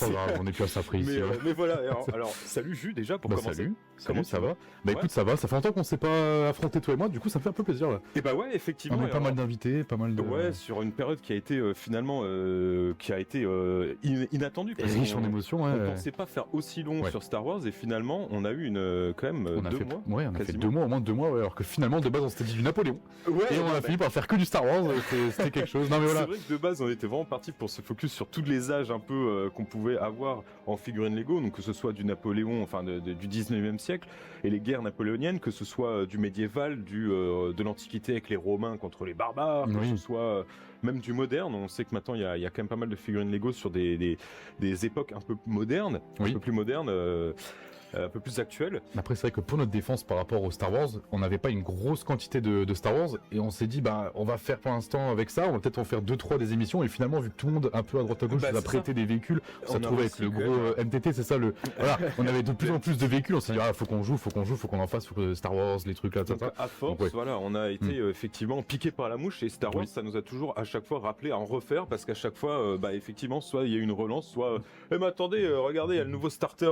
Pas grave, on est plus à ça près ici. Mais voilà, alors salut Jus déjà pour commencer. Salut, ça va? Bah écoute, ça va, ça fait longtemps qu'on s'est pas affronté toi et moi, du coup ça me fait un peu plaisir là. Et bah ouais, effectivement. On a pas mal d'invités, pas mal de... Ouais, sur une période qui a été finalement inattendue. Riche en émotions, ouais. On pensait pas faire aussi long sur Star Wars et finalement on a eu quand même 2 mois. Ouais, on a fait 2 mois, au moins 2 mois, ouais, alors que finalement de base on s'était dit du Napoléon. Ouais, et on a fini par faire que du Star Wars, c'était quelque chose. Non mais voilà. C'est vrai que de base on était vraiment parti pour se focus sur tous les âges un peu qu'on pouvait avoir en figurines Lego, donc que ce soit du Napoléon, enfin du 19e siècle et les guerres napoléoniennes, que ce soit du médiéval, de l'Antiquité avec les Romains contre les barbares, que ce soit même du moderne. On sait que maintenant il y a quand même pas mal de figurines Lego sur des époques un peu modernes, un peu plus modernes. Un peu plus actuel. Après c'est vrai que pour notre défense par rapport au Star Wars, on n'avait pas une grosse quantité de Star Wars et on s'est dit bah on va faire pour l'instant avec ça, on va peut-être en faire 2-3 des émissions et finalement vu que tout le monde un peu à droite à gauche nous a prêté des véhicules, on s'est trouvé avec le gros MTT, c'est ça le voilà, on avait de plus en plus de véhicules, on s'est dit faut qu'on joue, faut qu'on en fasse sur Star Wars, les trucs là, donc, à force, donc, voilà, on a été effectivement piqué par la mouche et Star Wars ça nous a toujours à chaque fois rappelé à en refaire parce qu'à chaque fois effectivement soit il y a une relance, soit mais attendez, regardez, il y a le nouveau starter,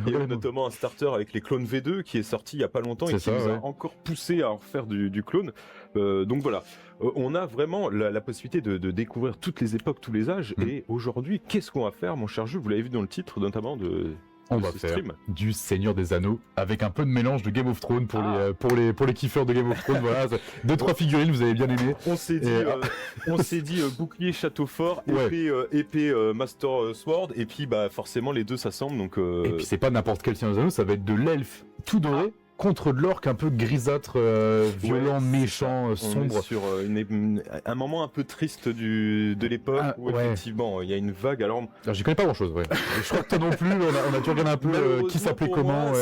il y a notamment un starter avec les clones V2 qui est sorti il y a pas longtemps et qui nous a encore poussé à en refaire du clone. Donc voilà, on a vraiment la possibilité de découvrir toutes les époques, tous les âges. Et aujourd'hui, qu'est-ce qu'on va faire, mon cher Jules? Vous l'avez vu dans le titre, notamment on va faire du Seigneur des Anneaux avec un peu de mélange de Game of Thrones pour les kiffeurs de Game of Thrones. Voilà, 2-3 figurines, vous avez bien aimé. On s'est dit bouclier château fort, épée Master Sword, et puis forcément les deux s'assemblent. Donc et puis c'est pas n'importe quel Seigneur des Anneaux, ça va être de l'elfe tout doré. Contre de l'orque un peu grisâtre, violent, méchant, sombre. Sur un moment un peu triste de l'époque où effectivement il y a une vague. Alors j'y connais pas grand chose. Je crois que toi non plus. On a dû regarder un peu qui s'appelait comment.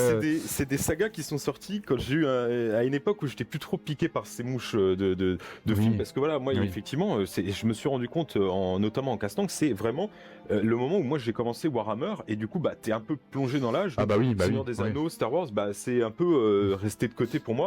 C'est des sagas qui sont sortis quand j'ai eu à une époque où j'étais plus trop piqué par ces mouches de films, parce que voilà moi effectivement je me suis rendu compte notamment en castant que c'est vraiment le moment où moi j'ai commencé Warhammer et du coup t'es un peu plongé dans l'âge. Seigneur des Anneaux, Star Wars, c'est un peu resté de côté pour moi.